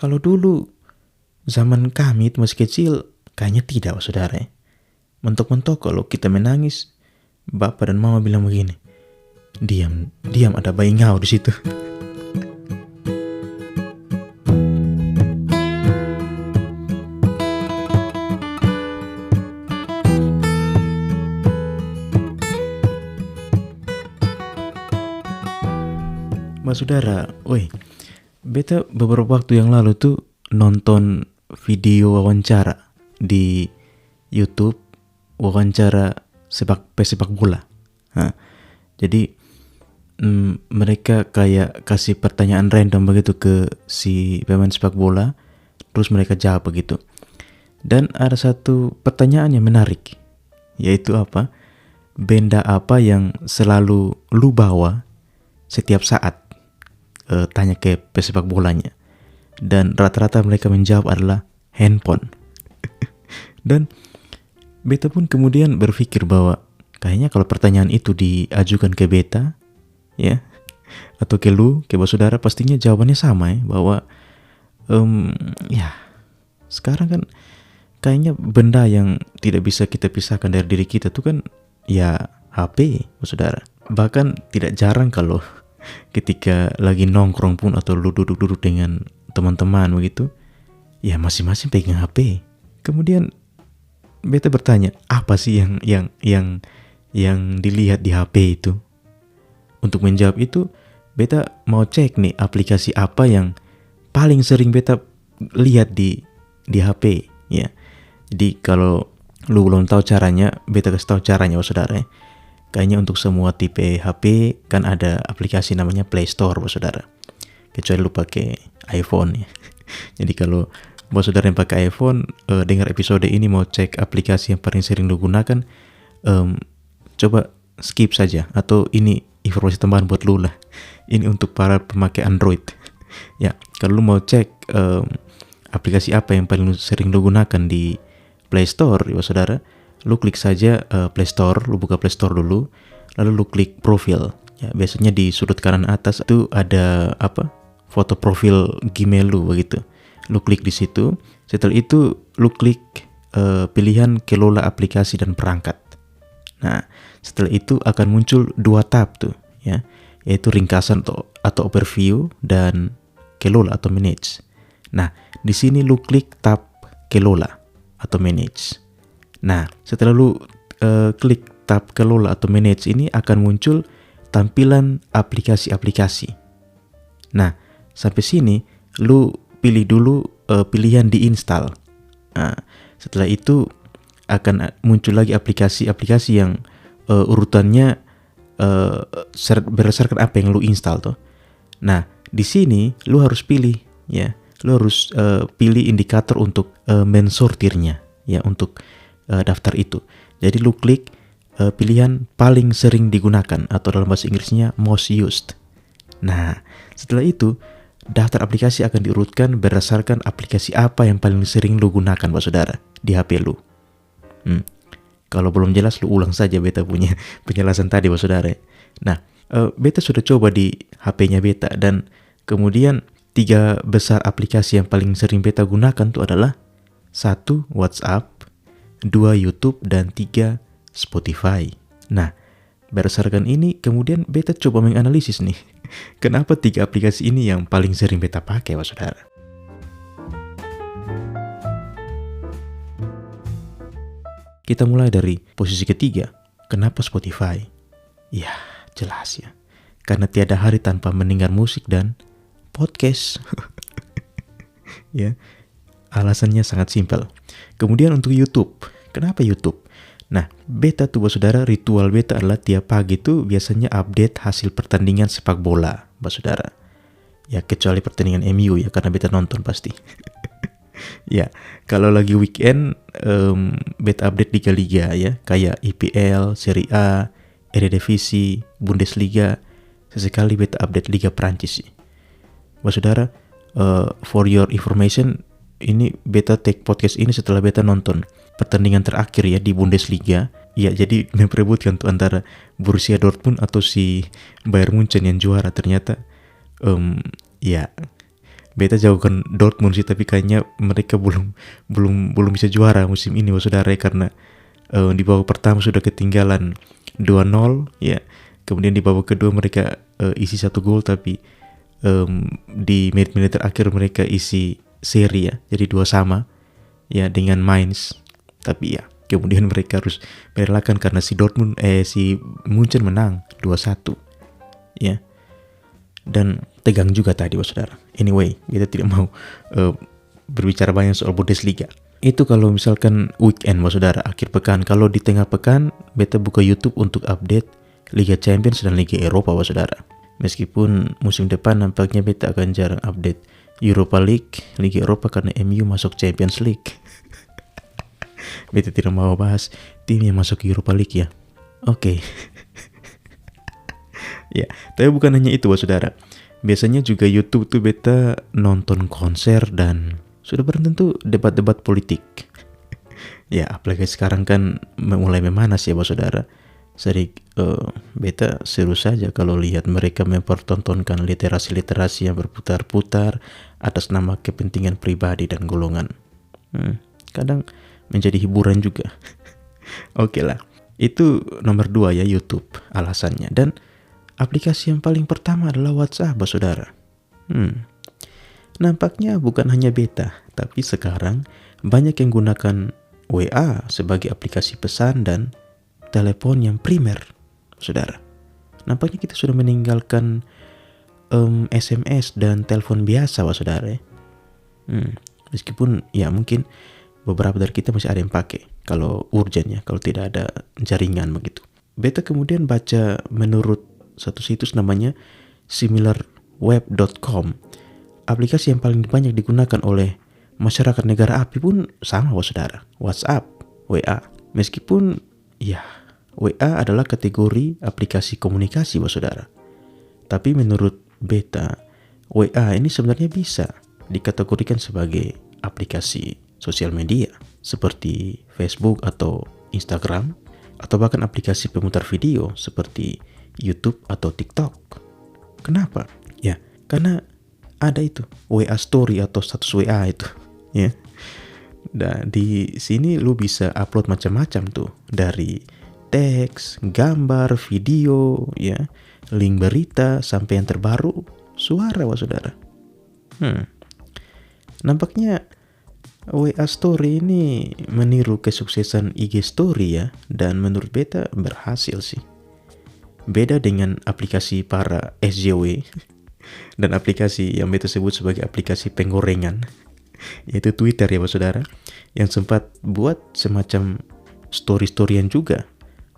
Kalau dulu zaman kami itu masih kecil, kayaknya tidak, saudara ya. Mentok-mentok kalau kita menangis, bapak dan mama bilang begini, diam, diam, ada bayi ngau di situ. Mas saudara, woi, beta beberapa waktu yang lalu tuh nonton video wawancara di YouTube, wawancara pesepak bola. Nah, jadi mereka kayak kasih pertanyaan random begitu ke si pemain sepak bola, terus mereka jawab begitu. Dan ada satu pertanyaan yang menarik, yaitu apa? Benda apa yang selalu lu bawa setiap saat? Tanya ke pesepak bolanya. Dan rata-rata mereka menjawab adalah handphone. Dan beta pun kemudian berpikir bahwa kayaknya kalau pertanyaan itu diajukan ke beta, ya, atau ke lu, ke saudara, pastinya jawabannya sama ya, bahwa ya sekarang kan kayaknya benda yang tidak bisa kita pisahkan dari diri kita tuh kan ya HP, saudara. Bahkan tidak jarang kalau ketika lagi nongkrong pun atau lu duduk-duduk dengan teman-teman begitu, ya masing-masing pegang HP. Kemudian beta bertanya, apa sih yang dilihat di HP itu? Untuk menjawab itu, beta mau cek nih aplikasi apa yang paling sering beta lihat di HP, ya. Jadi kalau lu belum tahu caranya, beta kasih tahu caranya, saudara ya. Kayaknya untuk semua tipe HP kan ada aplikasi namanya Play Store, saudara. Kecuali lu pakai iPhone ya. Jadi kalau buat saudara yang pakai iPhone, dengar episode ini mau cek aplikasi yang paling sering lu gunakan, coba skip saja. Atau ini informasi tambahan buat lu lah. Ini untuk para pemakai Android. Ya, kalau lu mau cek aplikasi apa yang paling sering lu gunakan di Play Store, ya saudara, lu klik saja Play Store, lu buka Play Store dulu, lalu lu klik profil. Ya, biasanya di sudut kanan atas itu ada foto profil Gmail lu begitu. Lu klik di situ. Setelah itu lu klik pilihan kelola aplikasi dan perangkat. Nah, setelah itu akan muncul dua tab tuh, ya, yaitu ringkasan atau overview dan kelola atau manage. Nah, di sini lu klik tab kelola atau manage. Nah, setelah lu klik tab kelola atau manage ini akan muncul tampilan aplikasi-aplikasi. Nah, sampai sini lu pilih dulu pilihan diinstal. Nah, setelah itu akan muncul lagi aplikasi-aplikasi yang urutannya berdasarkan apa yang lu install tuh. Nah, di sini lu harus pilih, ya. Lu harus pilih indikator untuk mensortirnya, ya, untuk daftar itu. Jadi lu klik pilihan paling sering digunakan atau dalam bahasa Inggrisnya most used. Nah, setelah itu daftar aplikasi akan diurutkan berdasarkan aplikasi apa yang paling sering lu gunakan, Pak Saudara, di HP lu. Kalau belum jelas lu ulang saja beta punya penjelasan tadi, Pak Saudara. Nah, beta sudah coba di HP-nya beta, dan kemudian 3 besar aplikasi yang paling sering beta gunakan itu adalah 1 WhatsApp, 2 YouTube, dan 3 Spotify. Nah, berdasarkan ini kemudian beta coba menganalisis nih, kenapa 3 aplikasi ini yang paling sering beta pakai, Pak Saudara. Kita mulai dari posisi ketiga. Kenapa Spotify? Ya, jelas ya. Karena tiada hari tanpa mendengar musik dan podcast. Ya, alasannya sangat simpel. Kemudian untuk YouTube. Kenapa YouTube? Nah, beta tuh, saudara, ritual beta adalah tiap pagi tuh biasanya update hasil pertandingan sepak bola, saudara. Ya, kecuali pertandingan MU ya, karena beta nonton pasti. Ya, kalau lagi weekend, beta update liga-liga ya, kayak IPL, Serie A, Eredivisie, Bundesliga. Sesekali beta update Liga Prancis sih. Saudara, for your information, ini beta take podcast ini setelah beta nonton pertandingan terakhir ya di Bundesliga. Ya, jadi memperebutkan tuh antara Borussia Dortmund atau si Bayern Munchen yang juara. Ternyata ya beta jauhkan Dortmund sih, tapi kayaknya mereka belum bisa juara musim ini saudara, karena di babak pertama sudah ketinggalan 2-0 ya. Kemudian di babak kedua mereka isi 1 gol, tapi di menit-menit terakhir mereka isi seri ya, jadi 2 sama ya dengan Mainz. Tapi ya kemudian mereka harus merelakan karena si Munchen menang 2-1 ya. Dan tegang juga tadi saudara. Anyway, kita tidak mau berbicara banyak soal Bundesliga. Itu kalau misalkan weekend saudara, akhir pekan. Kalau di tengah pekan beta buka YouTube untuk update Liga Champions dan Liga Eropa saudara. Meskipun musim depan nampaknya beta akan jarang update Europa League, Liga Eropa, karena MU masuk Champions League. Beta tidak mau bahas tim yang masuk Europa League ya. Oke. Ya, tapi bukan hanya itu saudara. Biasanya juga YouTube tuh beta nonton konser dan sudah barang tentu debat-debat politik. Ya, apalagi sekarang kan mulai memanas ya saudara. Beta seru saja kalau lihat mereka mempertontonkan literasi-literasi yang berputar-putar atas nama kepentingan pribadi dan golongan. Kadang menjadi hiburan juga. Oke lah, itu nomor 2 ya, YouTube alasannya. Dan aplikasi yang paling pertama adalah WhatsApp saudara. Nampaknya bukan hanya beta, tapi sekarang banyak yang gunakan WA sebagai aplikasi pesan dan telepon yang primer saudara. Nampaknya kita sudah meninggalkan SMS dan telepon biasa saudara. Meskipun ya mungkin beberapa dari kita masih ada yang pakai kalau urgent ya, kalau tidak ada jaringan begitu. Beta kemudian baca menurut satu situs namanya similarweb.com, aplikasi yang paling banyak digunakan oleh masyarakat negara api pun sama saudara, WhatsApp, WA. Meskipun ya WA adalah kategori aplikasi komunikasi saudara, tapi menurut beta WA ini sebenarnya bisa dikategorikan sebagai aplikasi sosial media seperti Facebook atau Instagram, atau bahkan aplikasi pemutar video seperti YouTube atau TikTok. Kenapa? Ya, karena ada itu WA Story atau status WA itu ya. Dan di sini lu bisa upload macam-macam tuh, dari teks, gambar, video ya, link berita, sampai yang terbaru suara saudara. Nampaknya WA Story ini meniru kesuksesan IG Story ya, dan menurut beta berhasil sih. Beda dengan aplikasi para SJW dan aplikasi yang beta sebut sebagai aplikasi penggorengan, yaitu Twitter ya saudara, yang sempat buat semacam story-storyan juga,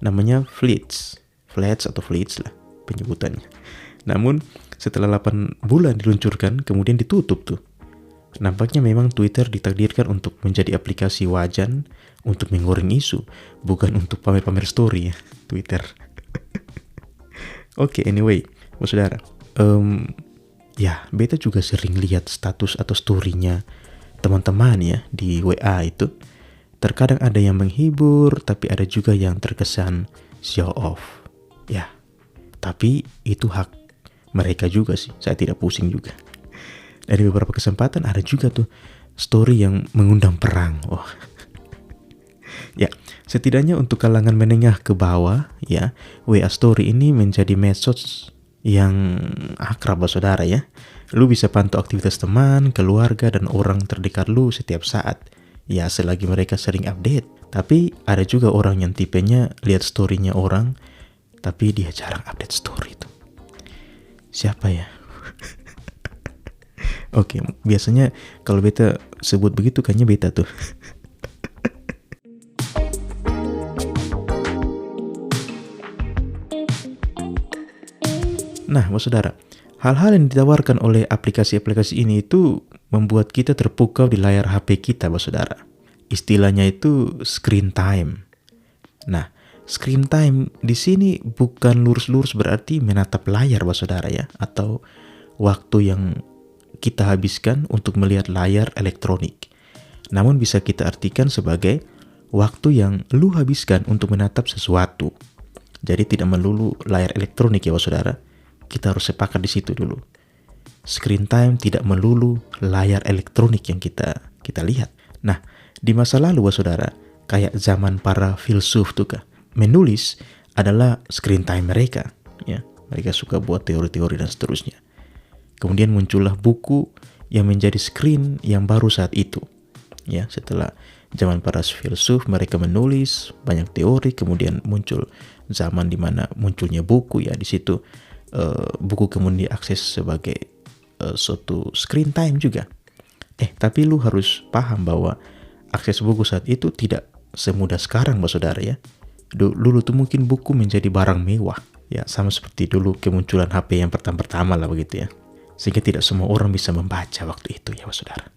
namanya Fleets atau Fleets lah penyebutannya. Namun setelah 8 bulan diluncurkan kemudian ditutup tuh. Nampaknya memang Twitter ditakdirkan untuk menjadi aplikasi wajan untuk menggoreng isu, bukan untuk pamer-pamer story ya, Twitter. Oke, anyway, saudara, ya beta juga sering lihat status atau story-nya teman-teman ya di WA itu. Terkadang ada yang menghibur, tapi ada juga yang terkesan show off. Ya, tapi itu hak mereka juga sih, saya tidak pusing juga. Dari beberapa kesempatan ada juga tuh story yang mengundang perang. Wah. Ya, setidaknya untuk kalangan menengah ke bawah ya, WA Story ini menjadi medsos yang akrab saudara ya. Lu bisa pantau aktivitas teman, keluarga, dan orang terdekat lu setiap saat. Ya, selagi mereka sering update. Tapi ada juga orang yang tipenya lihat story-nya orang, tapi dia jarang update story itu. Siapa ya? Oke, biasanya kalau beta sebut begitu kayaknya beta tuh. Nah, saudara, hal-hal yang ditawarkan oleh aplikasi-aplikasi ini itu membuat kita terpukau di layar HP kita, saudara. Istilahnya itu screen time. Nah, screen time di sini bukan lurus-lurus berarti menatap layar, saudara ya, atau waktu yang kita habiskan untuk melihat layar elektronik. Namun bisa kita artikan sebagai waktu yang lu habiskan untuk menatap sesuatu. Jadi tidak melulu layar elektronik ya, saudara. Kita harus sepakat di situ dulu. screen time tidak melulu layar elektronik yang kita lihat. Nah, di masa lalu saudara, kayak zaman para filsuf tuh kah, menulis adalah screen time mereka, ya. Mereka suka buat teori-teori dan seterusnya. Kemudian muncullah buku yang menjadi screen yang baru saat itu. Ya, setelah zaman para filsuf mereka menulis banyak teori, kemudian muncul zaman di mana munculnya buku, ya di situ buku kemudian diakses sebagai suatu screen time juga. Tapi lu harus paham bahwa akses buku saat itu tidak semudah sekarang, saudara ya. Dulu tuh mungkin buku menjadi barang mewah, ya sama seperti dulu kemunculan HP yang pertama-tama lah begitu ya. Sehingga tidak semua orang bisa membaca waktu itu ya saudara.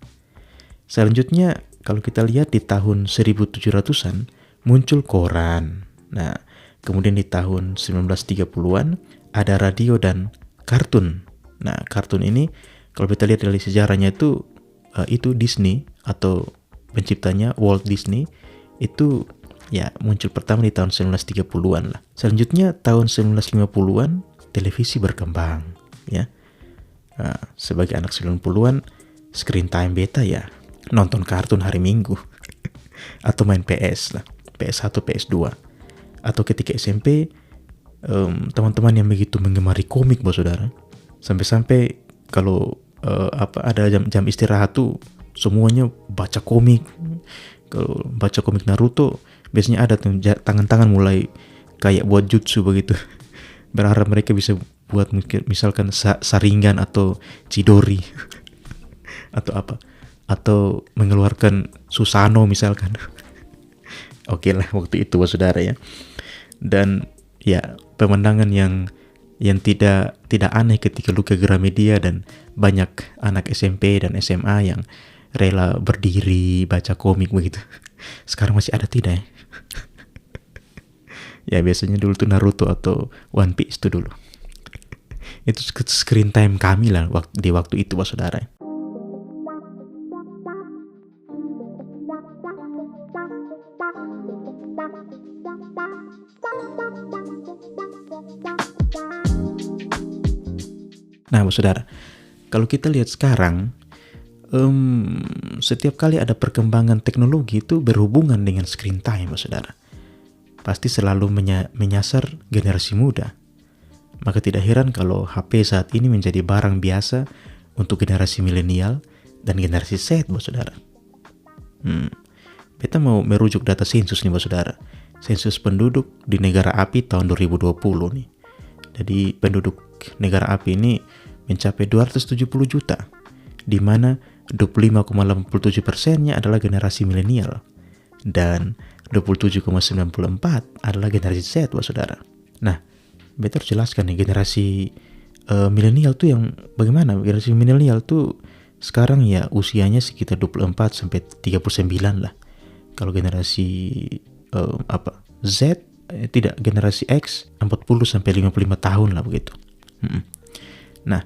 Selanjutnya kalau kita lihat di tahun 1700-an muncul koran. Nah, kemudian di tahun 1930-an ada radio dan kartun. Nah, kartun ini kalau kita lihat dari sejarahnya itu Disney atau penciptanya Walt Disney itu ya muncul pertama di tahun 1930-an lah. Selanjutnya tahun 1950-an televisi berkembang ya. Nah, sebagai anak 90-an screen time beta ya nonton kartun hari Minggu atau main PS lah, PS1, PS2. Atau ketika SMP teman-teman yang begitu menggemari komik saudara, sampai-sampai kalau ada jam istirahat tuh semuanya baca komik. Kalau baca komik Naruto biasanya ada tuh tangan-tangan mulai kayak buat jutsu begitu. Berharap mereka bisa buat misalkan Sharingan atau Chidori atau apa, atau mengeluarkan Susanoo misalkan. Oke lah waktu itu saudara ya. Dan ya pemandangan yang tidak aneh ketika lu ke Gramedia dan banyak anak SMP dan SMA yang rela berdiri baca komik begitu. Sekarang masih ada tidak ya? Ya biasanya dulu tuh Naruto atau One Piece tuh dulu. Itu screen time kami lah di waktu itu saudara. Nah saudara, kalau kita lihat sekarang setiap kali ada perkembangan teknologi itu berhubungan dengan screen time saudara. Pasti selalu menyasar generasi muda. Maka tidak heran kalau HP saat ini menjadi barang biasa untuk generasi milenial dan generasi Z saudara. Beta mau merujuk data sensus nih saudara. Sensus penduduk di negara API tahun 2020 nih. Jadi penduduk negara API ini mencapai 270 juta, di mana 25,87%-nya adalah generasi milenial dan 27,94 adalah generasi Z saudara. Nah, beta harus jelaskan nih generasi milenial tuh yang bagaimana? Generasi milenial tuh sekarang ya usianya sekitar 24 sampai 39 lah. Kalau generasi Z tidak, generasi X 40 sampai 55 tahun lah begitu. Nah,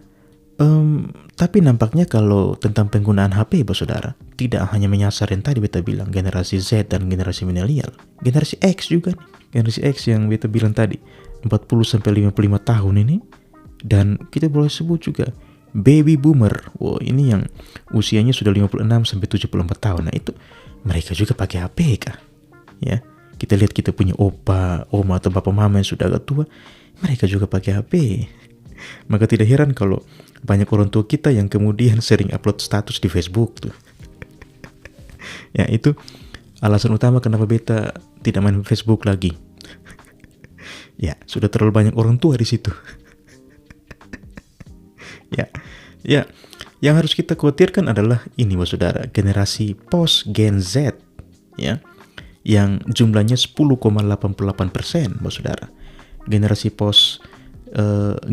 tapi nampaknya kalau tentang penggunaan HP saudara tidak hanya menyasar yang tadi beta bilang generasi Z dan generasi milenial, generasi X juga nih. Generasi X yang beta bilang tadi 40 sampai 55 tahun ini, dan kita boleh sebut juga baby boomer. Wow, ini yang usianya sudah 56 sampai 74 tahun. Nah, itu mereka juga pakai HP kah? Ya, kita lihat kita punya opa, oma atau bapak mama yang sudah agak tua, mereka juga pakai HP. Maka tidak heran kalau banyak orang tua kita yang kemudian sering upload status di Facebook tuh. Ya, itu alasan utama kenapa beta tidak main Facebook lagi. Ya, sudah terlalu banyak orang tua di situ. Ya, yang harus kita khawatirkan adalah ini saudara, generasi post Gen Z ya, yang jumlahnya 10,88% saudara. Generasi post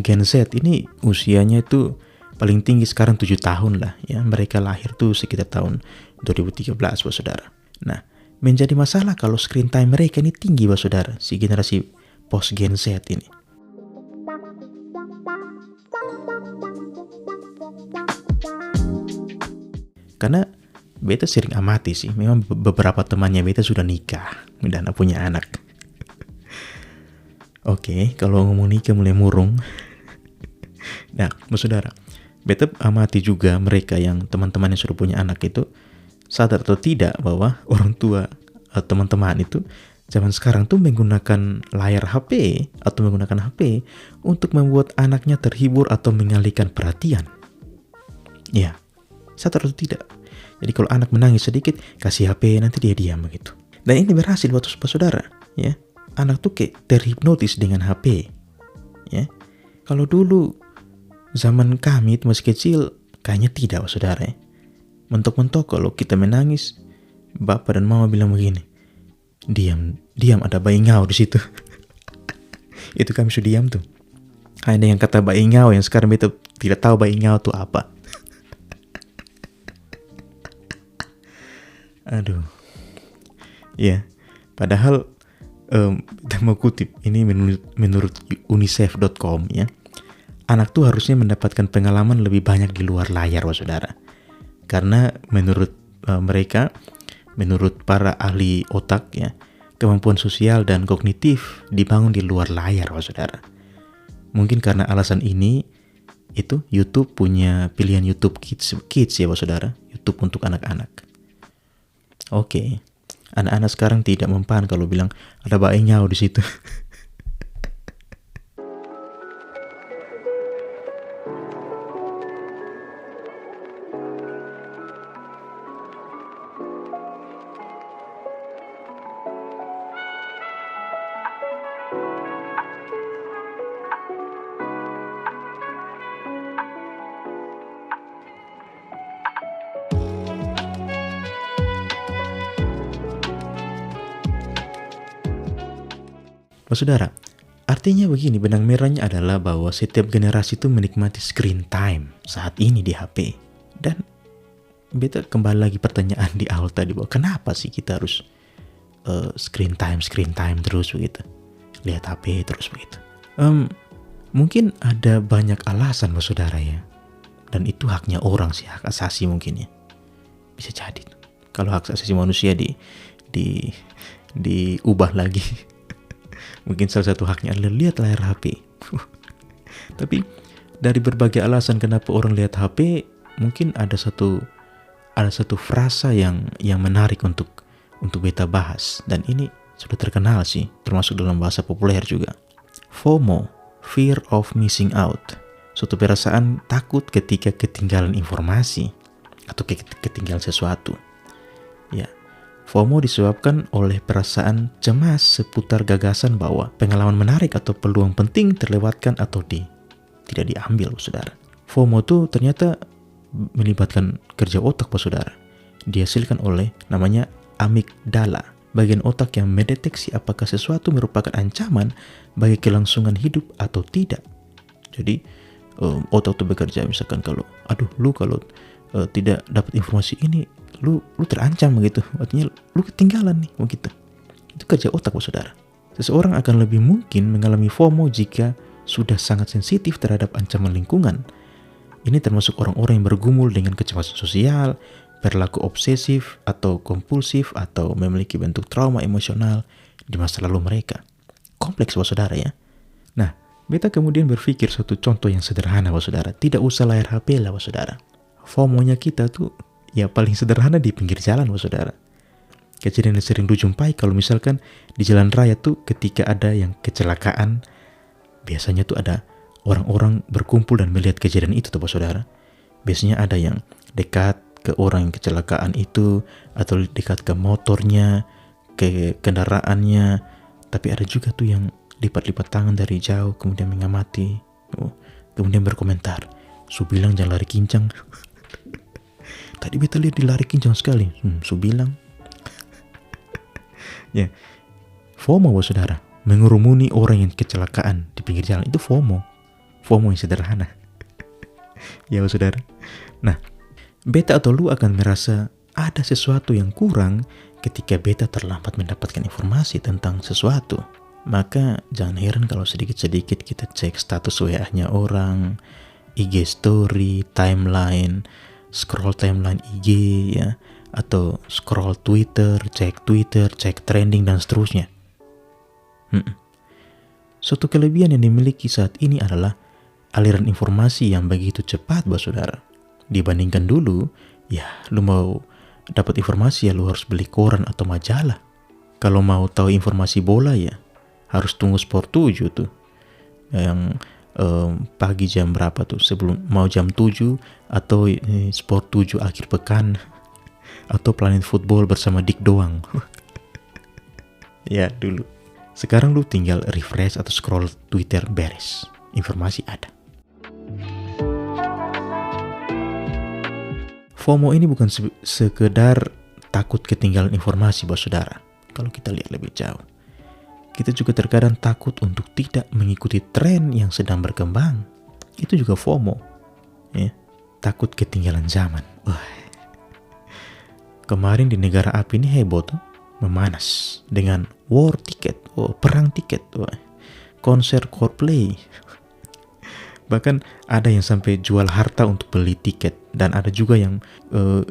Gen Z ini usianya itu paling tinggi sekarang 7 tahun lah ya. Mereka lahir tuh sekitar tahun 2013 saudara. Nah, menjadi masalah kalau screen time mereka ini tinggi saudara, si generasi post Gen Z ini. Karena beta sering amati sih, memang beberapa temannya beta sudah nikah dan punya anak. Oke, kalau ngomong nikah mulai murung. Nah, saudara, Beta amati juga mereka yang teman-teman yang sudah punya anak itu sadar atau tidak bahwa orang tua teman-teman itu zaman sekarang tuh menggunakan layar HP atau menggunakan HP untuk membuat anaknya terhibur atau mengalihkan perhatian. Ya, sadar atau tidak. Jadi kalau anak menangis sedikit, kasih HP, nanti dia diam begitu. Dan ini berhasil buat saudara, ya. Anak tuh kayak terhipnotis dengan HP, ya. Kalau dulu zaman kami itu masih kecil, kayaknya tidak, saudara. Ya. Mentok-mentok kalau kita menangis, bapak dan mama bilang begini, diam, ada bayi ngau di situ. Itu kami sudah diam tuh. Hanya yang kata bayi ngau yang sekarang beta tidak tahu bayi ngau itu apa. Aduh. Ya, padahal kita mau kutip ini menurut unicef.com ya. Anak tuh harusnya mendapatkan pengalaman lebih banyak di luar layar, saudara. Karena menurut mereka, menurut para ahli otak ya, kemampuan sosial dan kognitif dibangun di luar layar, saudara. Mungkin karena alasan ini, itu YouTube punya pilihan YouTube Kids ya, saudara. YouTube untuk anak-anak. Oke, anak-anak sekarang tidak mempan kalau bilang ada bayi ngau di situ. Saudara, artinya begini, benang merahnya adalah bahwa setiap generasi itu menikmati screen time saat ini di HP. Dan beta kembali lagi pertanyaan di awal tadi, bahwa kenapa sih kita harus screen time terus begitu, lihat HP terus begitu. Mungkin ada banyak alasan, saudara ya. Dan itu haknya orang sih, hak asasi mungkin ya. Bisa jadi. Kalau hak asasi manusia diubah lagi. Mungkin salah satu haknya adalah lihat layar HP. Tapi dari berbagai alasan kenapa orang lihat HP, mungkin ada satu frasa yang menarik untuk beta bahas, dan ini sudah terkenal sih, termasuk dalam bahasa populer juga. FOMO, fear of missing out. Suatu perasaan takut ketika ketinggalan informasi atau ketinggalan sesuatu. Ya. FOMO disebabkan oleh perasaan cemas seputar gagasan bahwa pengalaman menarik atau peluang penting terlewatkan atau tidak diambil, saudara. FOMO itu ternyata melibatkan kerja otak, saudara. Dihasilkan oleh namanya amigdala, bagian otak yang mendeteksi apakah sesuatu merupakan ancaman bagi kelangsungan hidup atau tidak. Jadi otak itu bekerja, misalkan kalau tidak dapat informasi ini, lu terancam begitu, artinya lu ketinggalan nih begitu. Itu kerja otak, saudara. Seseorang akan lebih mungkin mengalami FOMO jika sudah sangat sensitif terhadap ancaman lingkungan. Ini termasuk orang-orang yang bergumul dengan kecemasan sosial, perilaku obsesif atau kompulsif, atau memiliki bentuk trauma emosional di masa lalu mereka. Kompleks, saudara ya. Nah, beta kemudian berpikir suatu contoh yang sederhana, saudara. Tidak usah layar HP lah, saudara. FOMO-nya kita tuh ya paling sederhana di pinggir jalan, saudara. Kejadian yang sering dijumpai kalau misalkan di jalan raya tuh ketika ada yang kecelakaan, biasanya tuh ada orang-orang berkumpul dan melihat kejadian itu tuh, saudara. Biasanya ada yang dekat ke orang yang kecelakaan itu, atau dekat ke motornya, ke kendaraannya. Tapi ada juga tuh yang lipat-lipat tangan dari jauh, kemudian mengamati, kemudian berkomentar, "Su bilang jangan lari kincang." Tadi beta lihat dilari kincang sekali. Su bilang. Ya, FOMO, saudara, mengurumuni orang yang kecelakaan di pinggir jalan, itu FOMO yang sederhana. Ya, saudara. Nah, beta atau lu akan merasa ada sesuatu yang kurang ketika beta terlambat mendapatkan informasi tentang sesuatu. Maka jangan heran kalau sedikit-sedikit kita cek status WA-nya orang, IG story, timeline, scroll timeline IG ya, atau scroll Twitter, cek trending dan seterusnya. Suatu kelebihan yang dimiliki saat ini adalah aliran informasi yang begitu cepat, saudara. Dibandingkan dulu, ya lu mau dapat informasi ya lu harus beli koran atau majalah. Kalau mau tahu informasi bola ya harus tunggu Sport 7 tuh. Yang pagi jam berapa tuh, sebelum mau jam 7 atau Sport 7 akhir pekan atau Planet Football bersama Dik doang. Ya dulu. Sekarang lu tinggal refresh atau scroll Twitter beres. Informasi ada. FOMO ini bukan sekedar takut ketinggalan informasi, saudara. Kalau kita lihat lebih jauh, kita juga terkadang takut untuk tidak mengikuti tren yang sedang berkembang. Itu juga FOMO, ya. Takut ketinggalan zaman. Wah. Kemarin di negara api ini heboh tuh, memanas dengan war ticket, perang tiket, konser Coldplay. Bahkan ada yang sampai jual harta untuk beli tiket, dan ada juga yang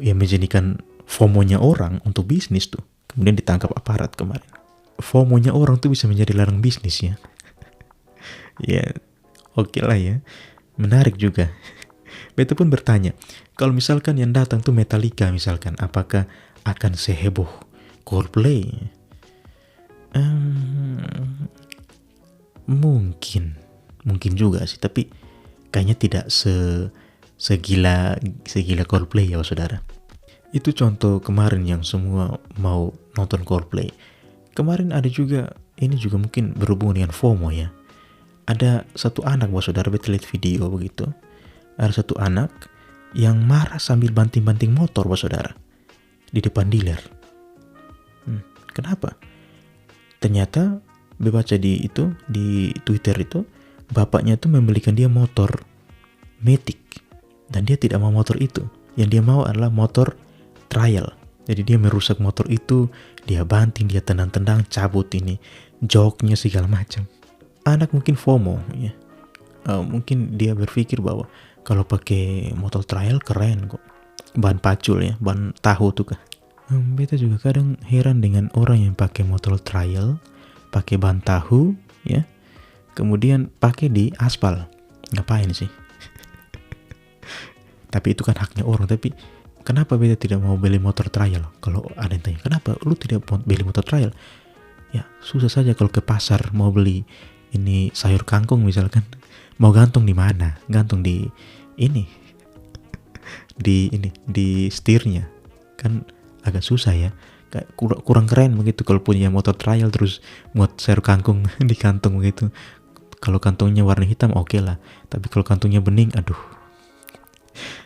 menjadikan FOMO-nya orang untuk bisnis tuh. Kemudian ditangkap aparat kemarin. FOMO-nya orang tuh bisa menjadi ladang bisnis ya. Ya, oke lah ya. Menarik juga. Beta pun bertanya, kalau misalkan yang datang tuh Metallica misalkan, apakah akan seheboh Coldplay? Mungkin juga sih, tapi kayaknya tidak segila Coldplay ya, saudara. Itu contoh kemarin yang semua mau nonton Coldplay. Kemarin ada juga, ini juga mungkin berhubungan dengan FOMO ya. Ada satu anak, saudara, beta lihat video begitu. Ada satu anak yang marah sambil banting-banting motor, saudara, di depan dealer. Kenapa? Ternyata baca di Twitter itu, bapaknya tuh membelikan dia motor Matic, dan dia tidak mau motor itu. Yang dia mau adalah motor trial. Jadi dia merusak motor itu, dia banting, dia tendang-tendang, cabut ini joknya segala macam. Anak mungkin FOMO ya. Mungkin dia berpikir bahwa kalau pakai motor trial keren kok. Ban pacul ya, ban tahu tuh kah. Beta juga kadang heran dengan orang yang pakai motor trial, pakai ban tahu ya, kemudian pakai di aspal. Ngapain sih? Tapi itu kan haknya orang. Tapi kenapa beta tidak mau beli motor trial? Kalau ada yang tanya, kenapa lu tidak mau beli motor trial? Ya susah saja kalau ke pasar mau beli ini sayur kangkung misalkan, mau gantung di mana? Gantung di di setirnya kan agak susah ya. Kayak kurang keren begitu kalau punya motor trial terus muat sayur kangkung di kantung begitu. Kalau kantungnya warna hitam oke lah, tapi kalau kantungnya bening, aduh,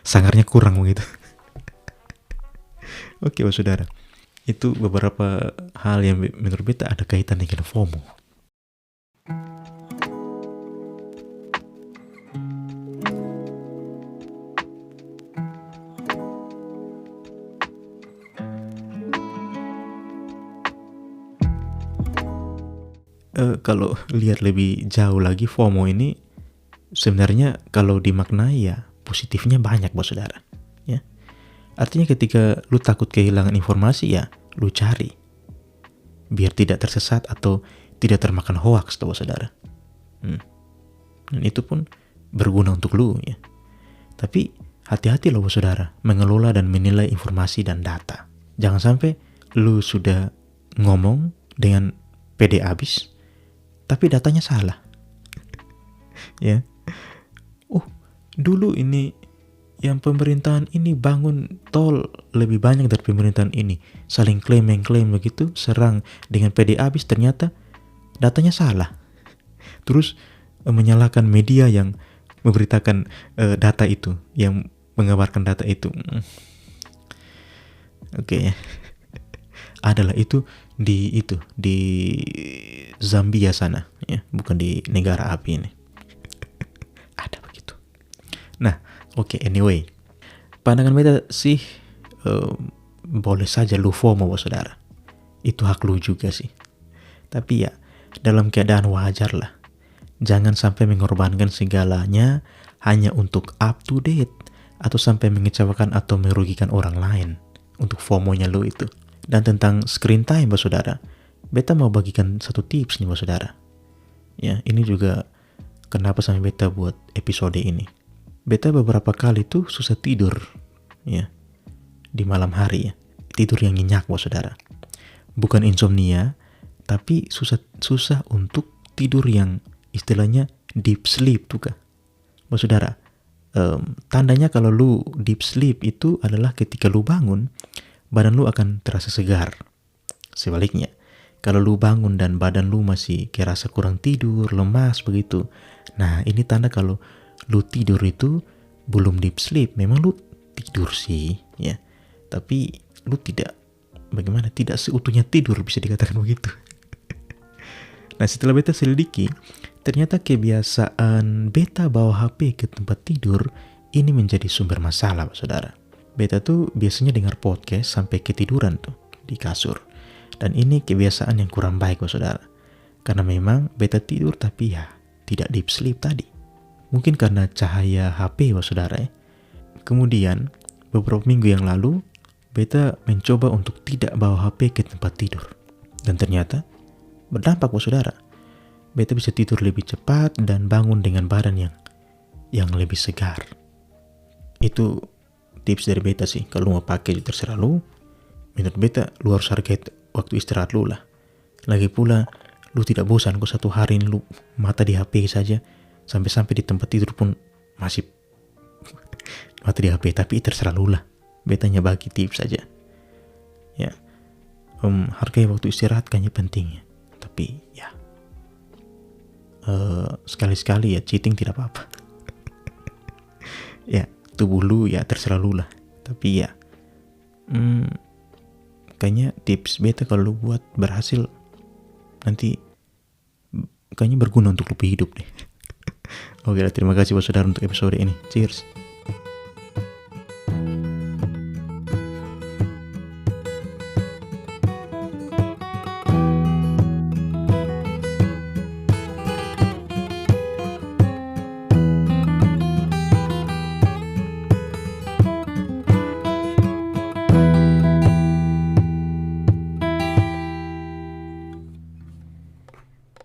sangarnya kurang begitu. Oke, saudara, itu beberapa hal yang menurut beta ada kaitan dengan FOMO. Kalau lihat lebih jauh lagi, FOMO ini sebenarnya kalau dimaknai ya positifnya banyak, saudara. Ya, artinya ketika lu takut kehilangan informasi ya lu cari biar tidak tersesat atau tidak termakan hoaks, saudara. Dan itu pun berguna untuk lu ya. Tapi hati-hati loh, saudara, mengelola dan menilai informasi dan data. Jangan sampai lu sudah ngomong dengan pede abis tapi datanya salah. Ya. Dulu ini yang pemerintahan ini bangun tol lebih banyak dari pemerintahan ini. Saling klaim begitu, serang dengan pede abis, ternyata datanya salah. Terus menyalahkan media yang memberitakan data itu, yang mengabarkan data itu. Oke. Adalah itu di Zambia sana ya, bukan di negara api ini. Ada begitu. Nah, oke, anyway. Pandangan beta sih boleh saja lu FOMO, saudara. Itu hak lu juga sih. Tapi ya dalam keadaan wajar lah. Jangan sampai mengorbankan segalanya hanya untuk up to date atau sampai mengecewakan atau merugikan orang lain untuk FOMO-nya lu itu. Dan tentang screen time, saudara, beta mau bagikan satu tips nih, saudara. Ya, ini juga kenapa sampai beta buat episode ini. Beta beberapa kali tuh susah tidur ya di malam hari ya. Tidur yang nyenyak saudara. Bukan insomnia, tapi susah untuk tidur yang istilahnya deep sleep tuh kah. Saudara, tandanya kalau lu deep sleep itu adalah ketika lu bangun, badan lu akan terasa segar. Sebaliknya, kalau lu bangun dan badan lu masih kerasa kurang tidur, lemas begitu. Nah, ini tanda kalau lu tidur itu belum deep sleep. Memang lu tidur sih, ya. Tapi lu tidak seutuhnya tidur, bisa dikatakan begitu. Nah, setelah beta selidiki, ternyata kebiasaan beta bawa HP ke tempat tidur ini menjadi sumber masalah, saudara. Beta tuh biasanya dengar podcast sampai ketiduran tuh di kasur. Dan ini kebiasaan yang kurang baik, saudara. Karena memang beta tidur tapi ya tidak deep sleep tadi. Mungkin karena cahaya HP, saudara ya. Kemudian, beberapa minggu yang lalu, beta mencoba untuk tidak bawa HP ke tempat tidur. Dan ternyata berdampak, saudara. Beta bisa tidur lebih cepat dan bangun dengan badan yang lebih segar. Itu tips dari beta sih. Kalau mau pakai terserah lu. Menurut beta, lu harus hargai waktu istirahat lu lah. Lagi pula, lu tidak bosan kok satu hari ini lu mata di HP saja. Sampai-sampai di tempat tidur pun masih mata di HP. Tapi terserah lu lah. Betanya bagi tips saja. Ya, hargai waktu istirahat kayaknya penting ya. Tapi ya, sekali-sekali ya cheating tidak apa-apa. Ya, tubuh lu ya terserah lu lah. Tapi ya, kayaknya tips beta kalau lu buat berhasil, nanti kayaknya berguna untuk lebih hidup deh. Oke, terima kasih saudara untuk episode ini. Cheers.